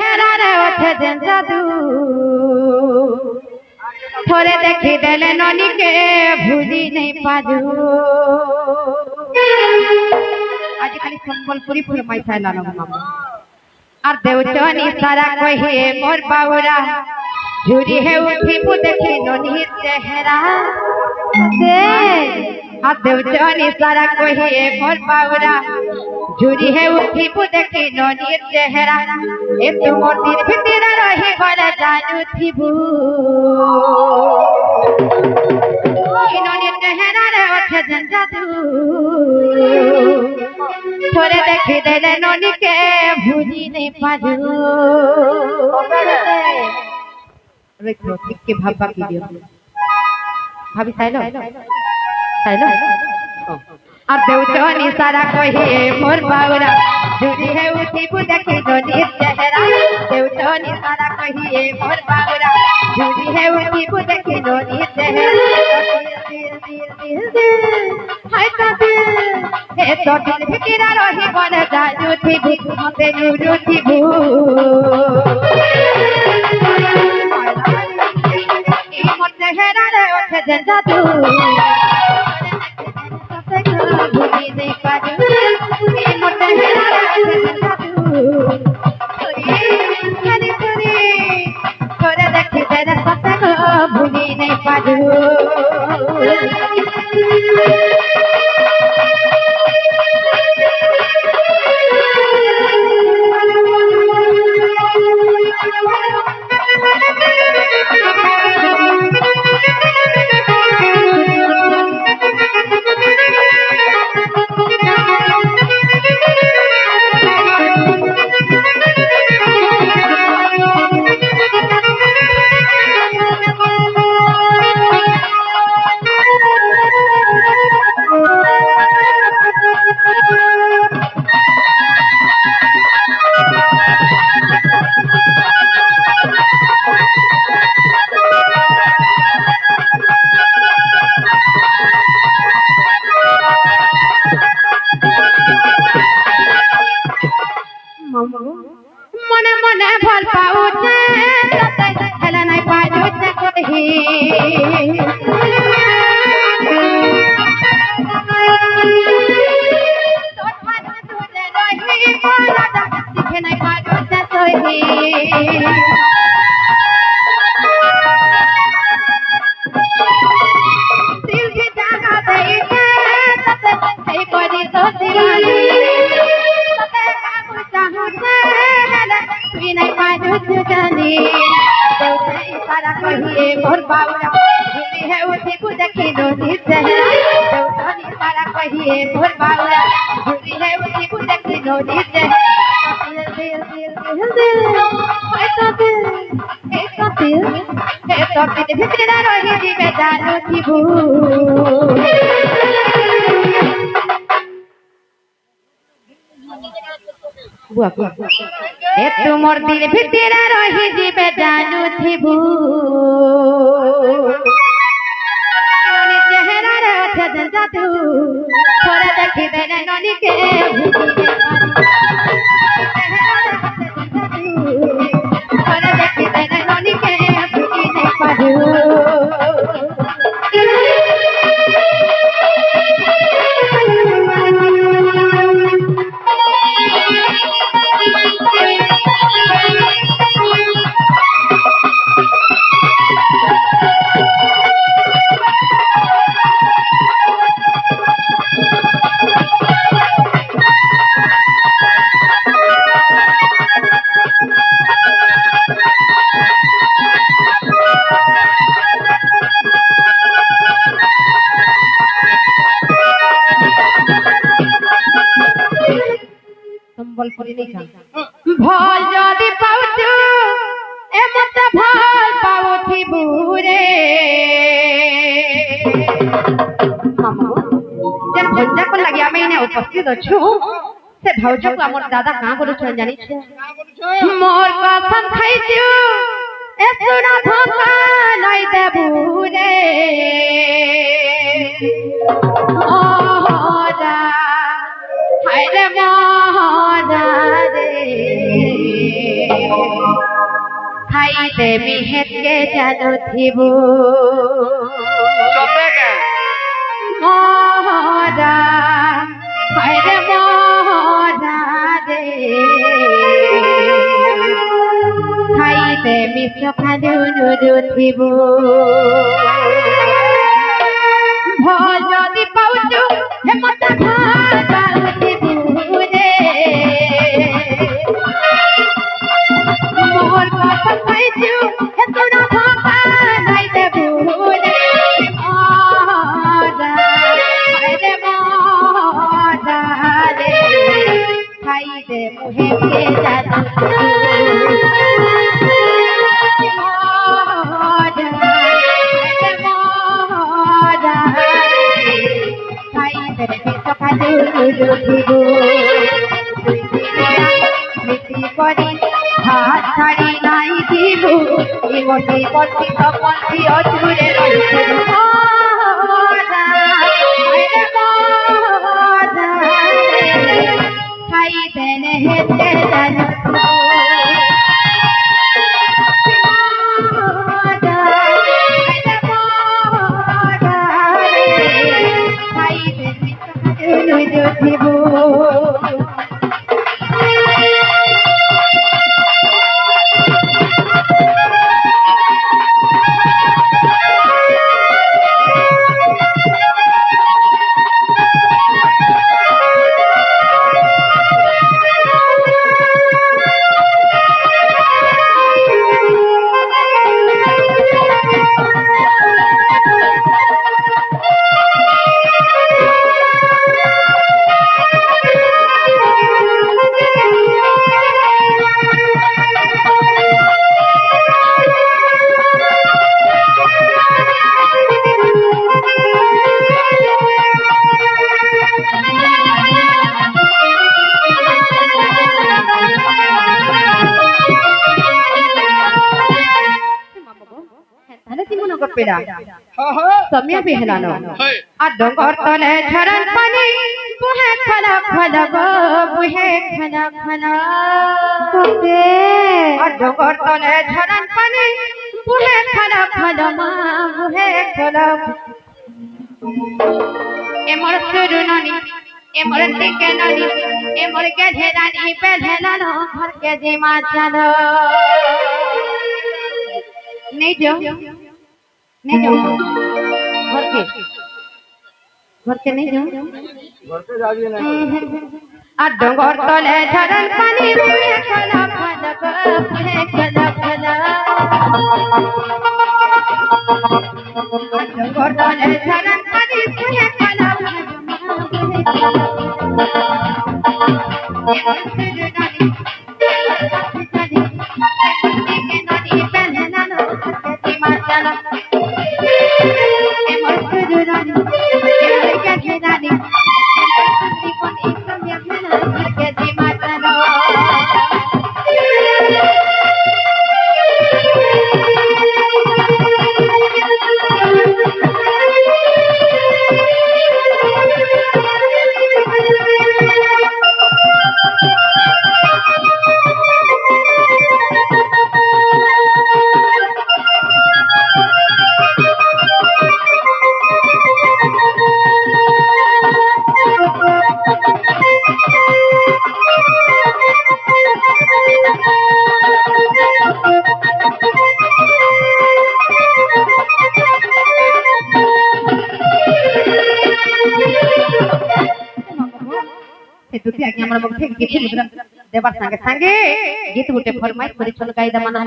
চেহারারে ওঠে যেন জাদু থরে দেখি দেলে ননিকে ভুলি নেই পাজু আজকালি সম্বলপুরি ফরমাই চাইলা না মামা আর দেউচনি সারা কহে মোর বাউরা ঝুরি হে উঠিবু দেখি ননির চেহারা দে আর দেউচনি সারা কহে মোর বাউরা ঝুরি হে উঠিবু দেখি ননির চেহারা এ তোমার দিন ভিতরে রহি গলে জানুথিবু ননির চেহারা রে ওঠে যেন জাদু थोड़े देखी देले नोनी के भूली नहीं पाजू देखो ठीक के भाबा की दियो भाभी साइलो और देउचनी सारा कहे मोर बाउरा झूरी है उठी बु देखी नोनी चेहरा देउचनी सारा कहे मोर बाउरा झूरी है उठी बु देखी नोनी चेहरा हाय तो हे तो दिल भितरा रही बन जाजू थी मते नुरु थी भू मोर चेहरा रे ओठे जेन जादू भूली नहीं पाजू मोर चेहरा रे ओठे जेन जादू हरी हरी थोड़े देखी तेरे सते को भूली नहीं पाजू मने मने भल पाउते तते हेला नहीं पाजुते कही तोठा तुले रही बोलादा दिखे नहीं पाजुते सही दिल की जगह दे तते हे करी तो दीवानी नहीं पाजू जानी देउचनी सारा कहिए मोर बाउरा झूरी है उठी बु देखी नोनी चेहरा देउचनी सारा कहिए मोर बाउरा झूरी है उठी बु देखी नोनी चेहरा दिल भितरा रही जीवे जानू थी बुआ ए तुमर दिल भितरा रही जीवे जानू थिबू ननी चेहरा रे ओठे जेन जादू थोड़ा देखी देने ननी के थोड़ा देखी देने ननी के भूली नहीं पाजू সম্বলপুরি লেখা ভল যদি পাউচু এ মতে ভল পাউথিবু রে মামা যেন ভঞ্জা কোন লাগি আমি এনে উপস্থিত অছু সে ভাউজকু আমার দাদা কাঁ বলুছন জানিছ মোর কসম খাইছু এ সুনা ধোকা নাই দেবু রে মোরা হায় রে মোরা রে খাইতে মিহেতকে জানো থিবু মহরা হায়রে মহরা রে খাইতে মিশ্র খানু নুরু থিবু ভল যদি পাউচু হেমত ভাতা থিবু রে মোর বাবা খাইছু হেতনা ভাতা নাই দেবু রে মহরা হায়রে মহরা রে খাইতে মুহেকে জানো হাত ছাড়ি নাই দিব ইমতি পতি তপন্তি অচুরে রইছে খাইতে নেহেতে জানো समय भी हेलानो आ डोंगर तले झरन पानी बुहे खला खला बुहे खला खला आ डोंगर तले झरन पानी बुहे खला खला बुहे खला एमर सुरुनानी एमर टिके नानी एमर के ढेरानी पे ढेलानो घर के जिमा चलो नहीं जो नहीं जाओ घर के नहीं जाओ घर के जाइए ना आ डोंगर तले झरन पानी बुहे खला खला बुहे खला खला आ डोंगर तले झरन पानी बुहे खला खला बुहे खला तुती आज्ञा हमर मुख गीत देबार संगे संगे गीत गुटे फरमाइश करि छल गाइदा माना